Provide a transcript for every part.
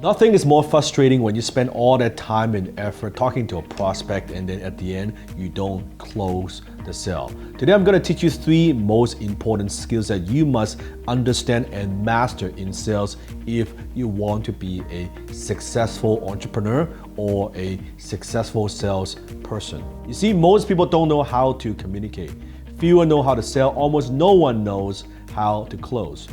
Nothing is more frustrating when you spend all that time and effort talking to a prospect and then at the end, you don't close the sale. Today, I'm going to teach you 3 most important skills that you must understand and master in sales if you want to be a successful entrepreneur or a successful salesperson. You see, most people don't know how to communicate. Fewer know how to sell. Almost no one knows how to close.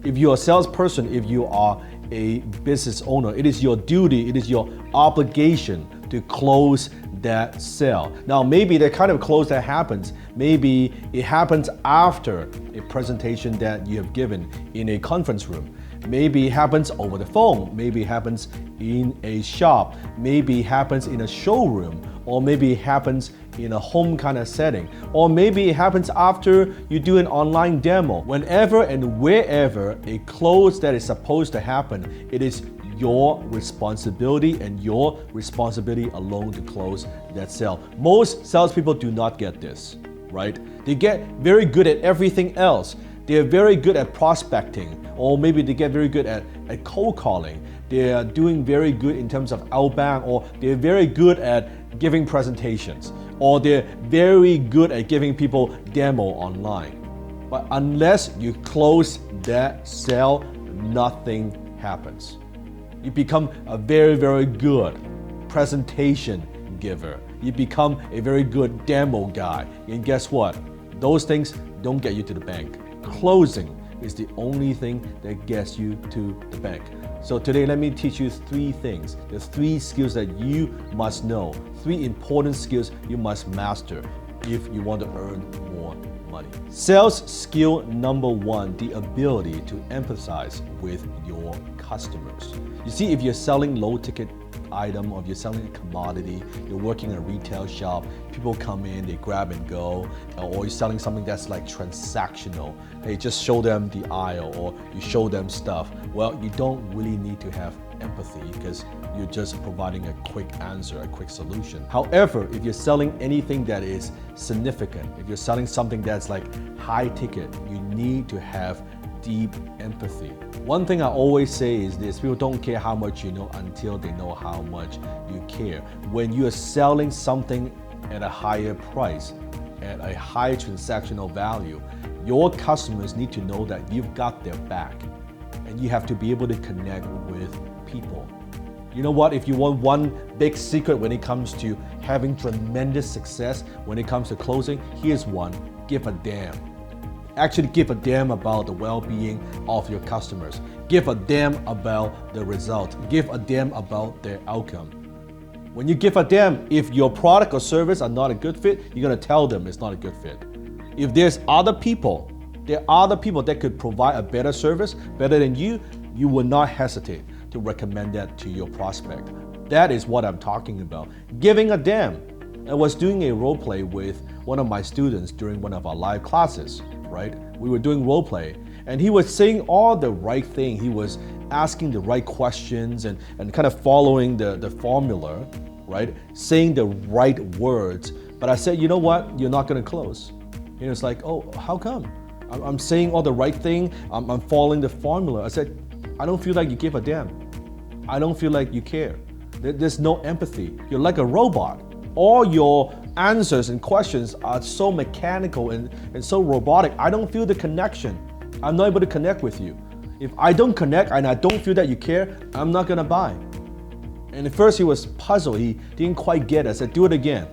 If you're a salesperson, if you are a business owner, it is your duty, it is your obligation to close that sale. Now, maybe the kind of close that happens, maybe it happens after a presentation that you have given in a conference room. Maybe it happens over the phone, maybe it happens in a shop, maybe it happens in a showroom, or maybe it happens in a home kind of setting, or maybe it happens after you do an online demo. Whenever and wherever a close that is supposed to happen, it is your responsibility and your responsibility alone to close that sale. Most salespeople do not get this, right? They get very good at everything else. They're very good at prospecting, or maybe they get very good at cold calling. They're doing very good in terms of outbound, or they're very good at giving presentations, or they're very good at giving people demo online. But unless you close that sale, nothing happens. You become a very, very good presentation giver. You become a very good demo guy. And guess what? Those things don't get you to the bank. Closing is the only thing that gets you to the bank. So today, let me teach you 3 things. There's 3 skills that you must know, 3 important skills you must master if you want to earn more money. Sales skill number 1, the ability to empathize with your customers. You see, if you're selling low ticket item, or if you're selling a commodity, you're working in a retail shop, people come in, they grab and go, or you're selling something that's like transactional. Hey, just show them the aisle, or you show them stuff. Well, you don't really need to have empathy because you're just providing a quick answer, a quick solution. However, if you're selling anything that is significant, if you're selling something that's like high ticket, you need to have deep empathy. One thing I always say is this: people don't care how much you know until they know how much you care. When you are selling something at a higher price, at a high transactional value, your customers need to know that you've got their back, and you have to be able to connect with people. You know what? If you want one big secret when it comes to having tremendous success, when it comes to closing, here's one: give a damn. Actually give a damn about the well-being of your customers. Give a damn about the result. Give a damn about their outcome. When you give a damn, if your product or service are not a good fit, you're gonna tell them it's not a good fit. If there are other people that could provide a better service, better than you will not hesitate to recommend that to your prospect. That is what I'm talking about. Giving a damn. I was doing a role play with one of my students during one of our live classes. Right? We were doing role play, and he was saying all the right thing. He was asking the right questions and kind of following the formula, right? Saying the right words. But I said, you know what? You're not going to close. And he was like, oh, how come? I'm saying all the right thing. I'm following the formula. I said, I don't feel like you give a damn. I don't feel like you care. There's no empathy. You're like a robot. All your answers and questions are so mechanical and so robotic. I don't feel the connection. I'm not able to connect with you. If I don't connect and I don't feel that you care, I'm not gonna buy. And at first he was puzzled. He didn't quite get it. I said, do it again.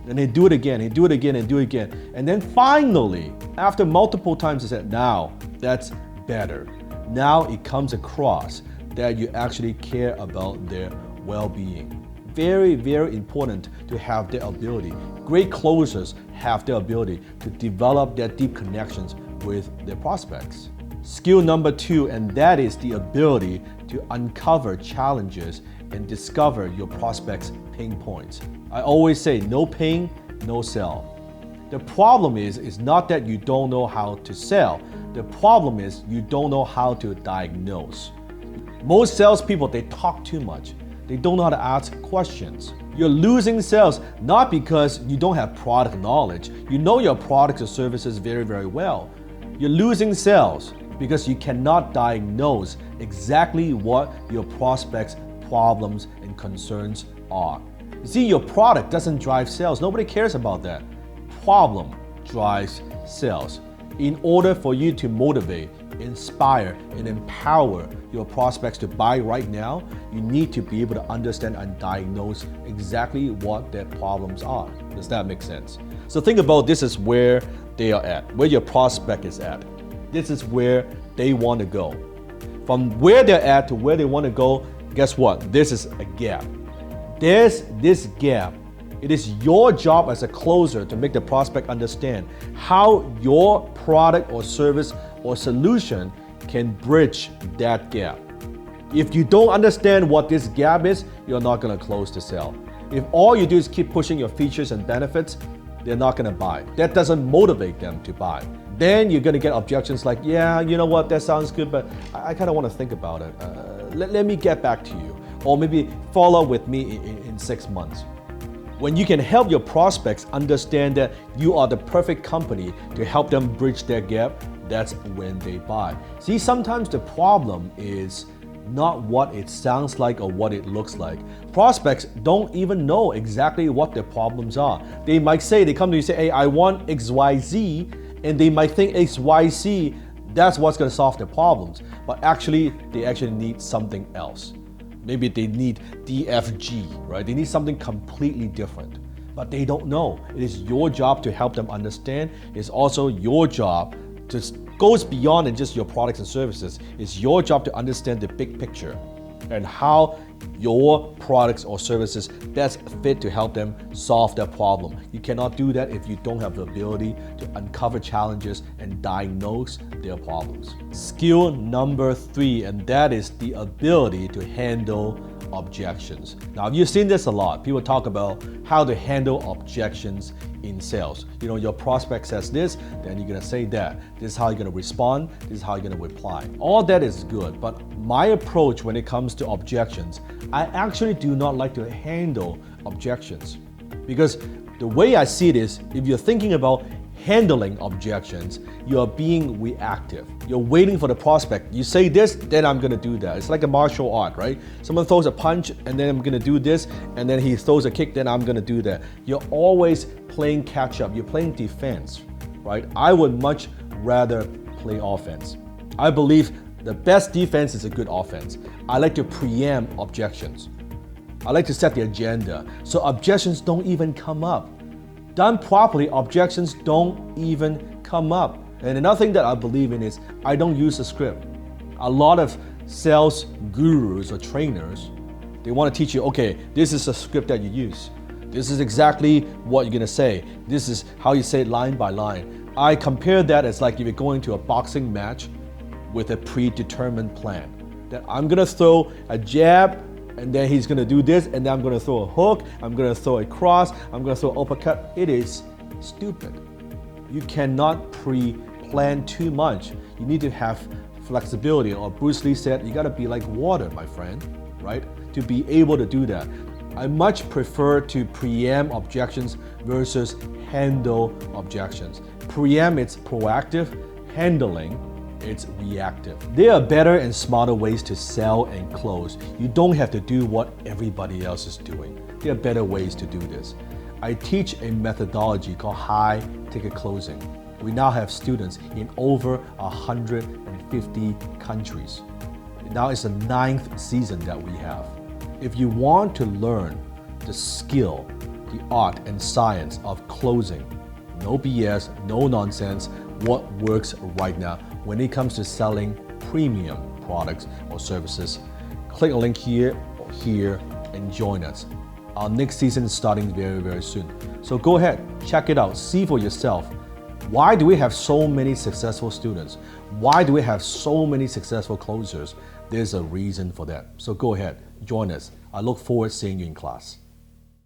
And he'd do it again, he'd do it again and do it again. And then finally, after multiple times, he said, now that's better. Now it comes across that you actually care about their well-being. Very, very important to have the ability. Great closers have the ability to develop their deep connections with their prospects. Skill number 2, and that is the ability to uncover challenges and discover your prospects' pain points. I always say, no pain, no sell. The problem is not that you don't know how to sell. The problem is you don't know how to diagnose. Most salespeople, they talk too much. They don't know how to ask questions. You're losing sales not because you don't have product knowledge. You know your products or services very, very well. You're losing sales because you cannot diagnose exactly what your prospects' problems and concerns are. You see, your product doesn't drive sales. Nobody cares about that. Problem drives sales. In order for you to motivate, inspire, and empower your prospects to buy right now, you need to be able to understand and diagnose exactly what their problems are. Does that make sense? So think about this is where they are at, where your prospect is at. This is where they want to go. From where they're at to where they want to go, guess what? This is a gap. There's this gap. It is your job as a closer to make the prospect understand how your product or service or solution can bridge that gap. If you don't understand what this gap is, you're not going to close the sale. If all you do is keep pushing your features and benefits, they're not going to buy. That doesn't motivate them to buy. Then you're going to get objections like, yeah, you know what, that sounds good, but I kind of want to think about it. Let me get back to you. Or maybe follow with me in 6 months. When you can help your prospects understand that you are the perfect company to help them bridge their gap, that's when they buy. See, sometimes the problem is not what it sounds like or what it looks like. Prospects don't even know exactly what their problems are. They might say, they come to you and say, hey, I want XYZ, and they might think XYZ, that's what's going to solve their problems. But actually, they actually need something else. Maybe they need DFG, right? They need something completely different, but they don't know. It is your job to help them understand. It's also your job to goes beyond than just your products and services. It's your job to understand the big picture and how your products or services best fit to help them solve their problem. You cannot do that if you don't have the ability to uncover challenges and diagnose their problems. Skill number 3, and that is the ability to handle objections. Now, you've seen this a lot. People talk about how to handle objections in sales. You know, your prospect says this, then you're gonna say that. This is how you're gonna respond, this is how you're gonna reply. All that is good, but my approach when it comes to objections, I actually do not like to handle objections. Because the way I see it is, if you're thinking about handling objections, you are being reactive. You're waiting for the prospect. You say this, then I'm gonna do that. It's like a martial art, right? Someone throws a punch, and then I'm gonna do this, and then he throws a kick, then I'm gonna do that. You're always playing catch up. You're playing defense, right? I would much rather play offense. I believe the best defense is a good offense. I like to preempt objections. I like to set the agenda so objections don't even come up. Done properly, objections don't even come up. And another thing that I believe in is I don't use a script. A lot of sales gurus or trainers, they want to teach you, okay, this is a script that you use. This is exactly what you're gonna say. This is how you say it line by line. I compare that as like if you're going to a boxing match with a predetermined plan. That I'm gonna throw a jab, and then he's gonna do this, and then I'm gonna throw a hook, I'm gonna throw a cross, I'm gonna throw an uppercut. It is stupid. You cannot pre-plan too much. You need to have flexibility, or Bruce Lee said, you gotta be like water, my friend, right? To be able to do that. I much prefer to preempt objections versus handle objections. Preempt, it's proactive. Handling, it's reactive. There are better and smarter ways to sell and close. You don't have to do what everybody else is doing. There are better ways to do this. I teach a methodology called high ticket closing. We now have students in over 150 countries. Now it's the 9th season that we have. If you want to learn the skill, the art and science of closing, no BS, no nonsense, what works right now when it comes to selling premium products or services, click a link here or here and join us. Our next season is starting very, very soon. So go ahead, check it out, see for yourself. Why do we have so many successful students? Why do we have so many successful closers? There's a reason for that. So go ahead, join us. I look forward to seeing you in class.